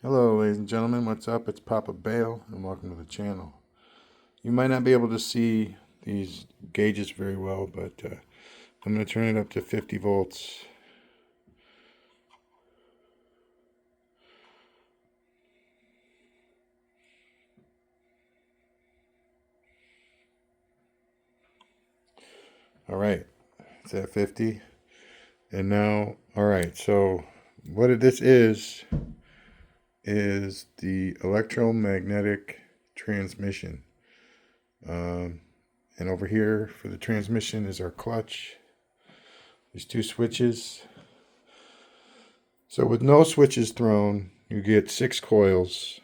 Hello ladies and gentlemen, what's up? It's Papa Bale and welcome to the channel. You might not be able to see these gauges very well, but I'm going to turn it up to 50 volts. Alright, it's at 50. And now, alright, so what this is the electromagnetic transmission. And over here for the transmission is our clutch. There's two switches. So with no switches thrown, you get 6 coils.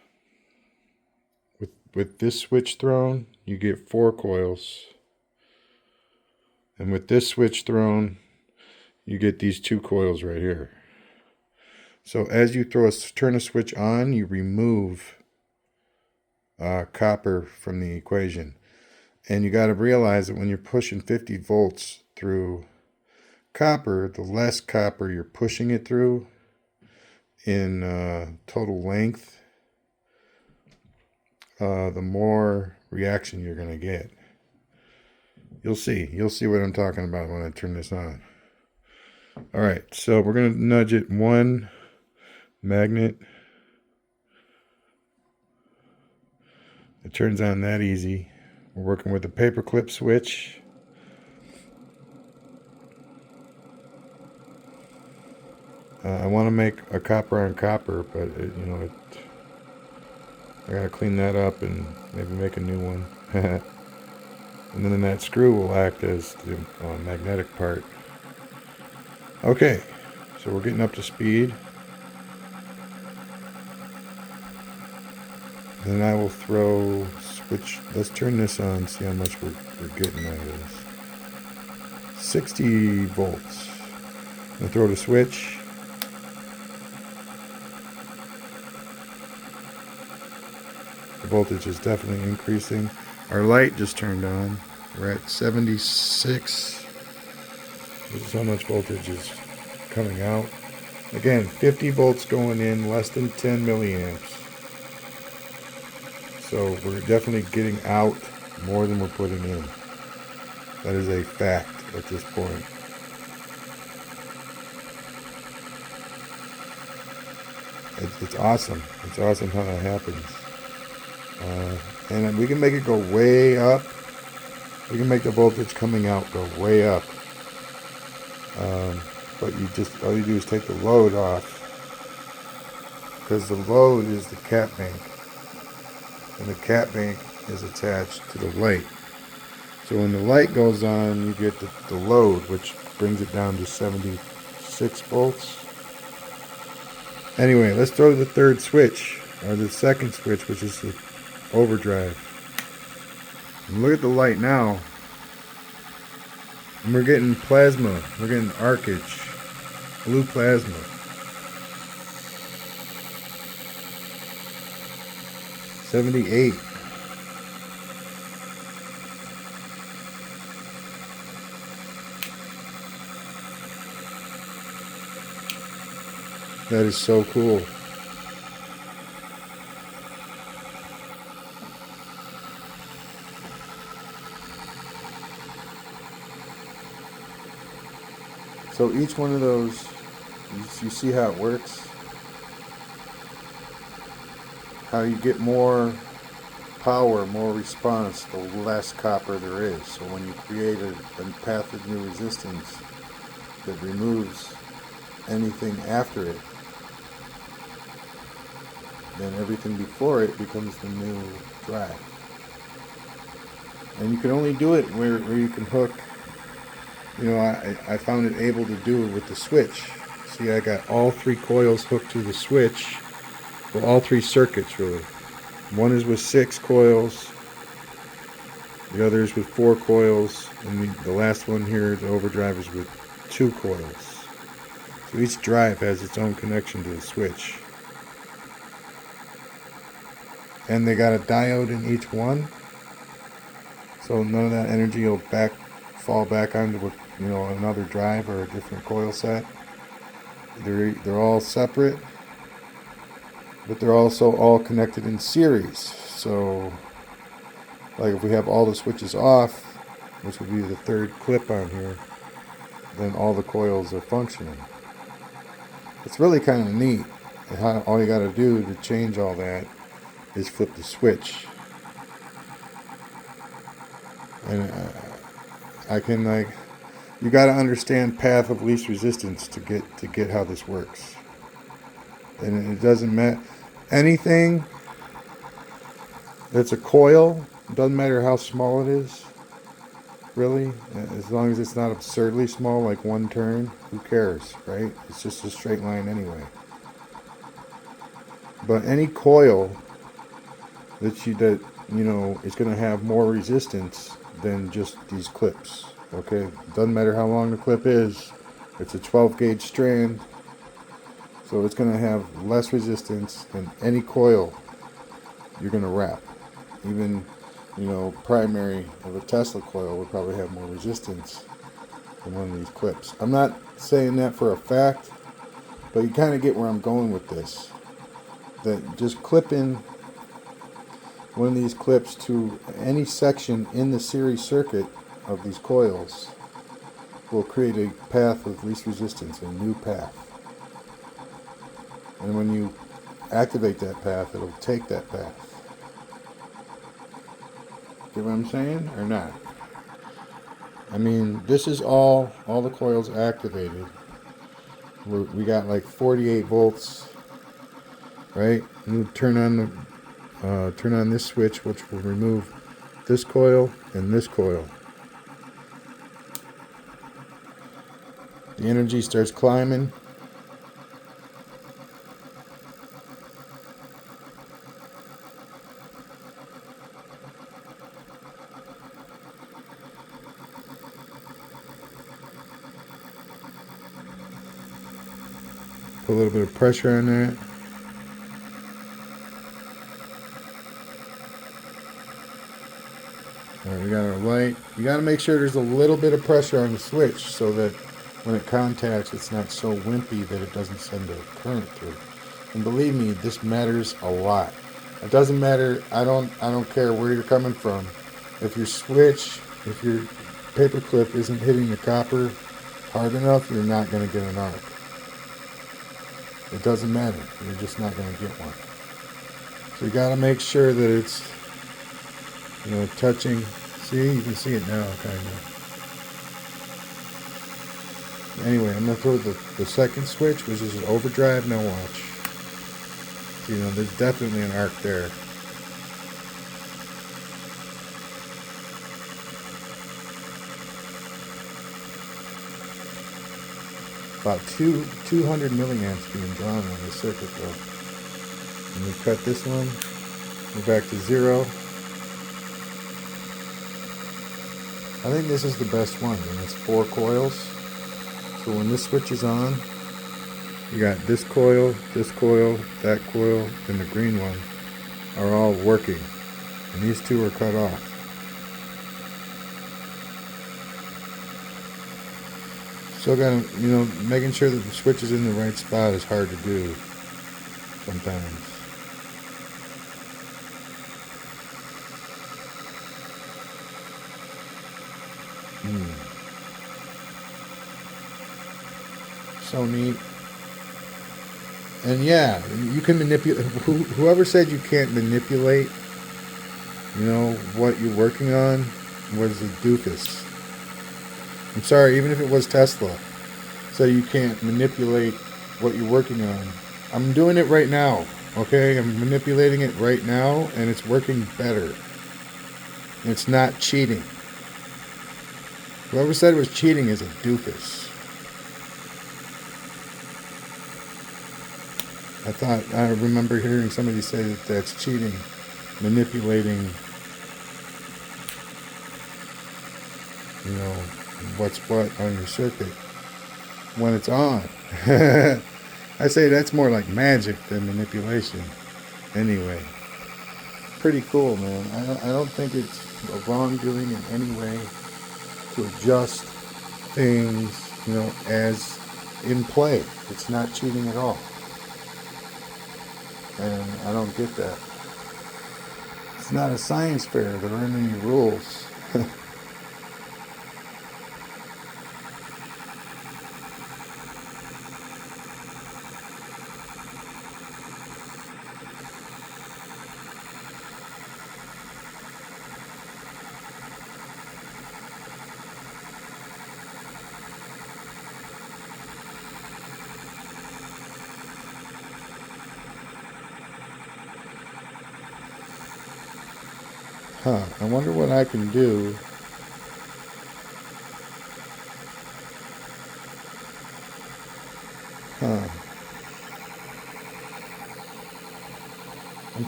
With this switch thrown, you get 4 coils. And with this switch thrown, you get these 2 coils right here. So as you turn a switch on, you remove copper from the equation. And you got to realize that when you're pushing 50 volts through copper, the less copper you're pushing it through in total length, the more reaction you're going to get. You'll see what I'm talking about when I turn this on. Alright, so we're going to nudge it 1 magnet. It turns on that easy. We're working with a paperclip switch. I want to make a copper on copper, but I gotta clean that up and maybe make a new one. And then that screw will act as the magnetic part. Okay, so we're getting up to speed. Then I will throw switch. Let's turn this on, see how much we're getting out of this. 60 volts. I'll throw the switch. The voltage is definitely increasing. Our light just turned on. We're at 76. This is how much voltage is coming out. Again, 50 volts going in, less than 10 milliamps. So we're definitely getting out more than we're putting in. That is a fact at this point. It's awesome. It's awesome how that happens. And we can make it go way up. We can make the voltage coming out go way up. But all you do is take the load off. Because the load is the cap bank. And the cap bank is attached to the light. So when the light goes on, you get the load, which brings it down to 76 volts. Anyway, let's throw the third switch, or the second switch, which is the overdrive. And look at the light now. And we're getting plasma. We're getting arcage. Blue plasma. $78. That is so cool. So each one of those, you see how it works? How you get more power, more response, the less copper there is. So when you create a path of new resistance that removes anything after it, then everything before it becomes the new drive. And you can only do it where you can hook. I found it able to do it with the switch. See, I got all 3 coils hooked to the switch. Well, all 3 circuits really. One is with 6 coils. The other is with 4 coils. And the last one here, the overdrive, is with 2 coils. So each drive has its own connection to the switch. And they got a diode in each one. So none of that energy will fall back onto another drive or a different coil set. They're all separate. but they're also all connected in series. So, like if we have all the switches off, which would be the third clip on here, then all the coils are functioning. It's really kind of neat. All you got to do to change all that is flip the switch. And I can you got to understand path of least resistance to get how this works. And it doesn't matter anything that's a coil. Doesn't matter how small it is. Really, as long as it's not absurdly small, like one turn, who cares, right? It's just a straight line anyway. But any coil that is going to have more resistance than just these clips. Okay, doesn't matter how long the clip is. It's a 12 gauge strand, so it's going to have less resistance than any coil you're going to wrap. Even primary of a Tesla coil would probably have more resistance than one of these clips. I'm not saying that for a fact, but you kind of get where I'm going with this. That just clipping one of these clips to any section in the series circuit of these coils will create a path of least resistance, a new path. And when you activate that path, it'll take that path. Get what I'm saying or not? I mean, this is all the coils activated. We got like 48 volts, right? And we turn on this switch, which will remove this coil and this coil. The energy starts climbing. Put a little bit of pressure on that. Alright, we got our light. You got to make sure there's a little bit of pressure on the switch so that when it contacts, it's not so wimpy that it doesn't send a current through. And believe me, this matters a lot. It doesn't matter. I don't care where you're coming from. If your switch, if your paper clip isn't hitting the copper hard enough, you're not going to get an arc. It doesn't matter. You're just not going to get one. So you got to make sure that it's touching. See, you can see it now, kind of. Anyway, I'm going to throw the second switch, which is an overdrive. Now watch. There's definitely an arc there. About 200 milliamps being drawn on the circuit though. And we cut this one. We're back to 0. I think this is the best one, and it's 4 coils. So when this switch is on, you got this coil, that coil, and the green one are all working. And these two are cut off. So again, making sure that the switch is in the right spot is hard to do sometimes. So neat. And yeah, you can manipulate. Whoever said you can't manipulate, what you're working on was a doofus. I'm sorry, even if it was Tesla. So you can't manipulate what you're working on. I'm doing it right now, okay? I'm manipulating it right now, and it's working better. It's not cheating. Whoever said it was cheating is a doofus. I remember hearing somebody say that that's cheating, manipulating, what's what on your circuit when it's on. I say that's more like magic than manipulation. Anyway, pretty cool, man. I don't think it's a wrongdoing in any way to adjust things, as in play. It's not cheating at all. And I don't get that. It's not a science fair. There aren't any rules. Huh. I wonder what I can do. Huh.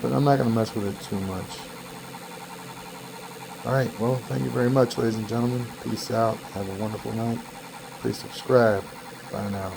But I'm not going to mess with it too much. Alright, well, thank you very much, ladies and gentlemen. Peace out. Have a wonderful night. Please subscribe. Bye now.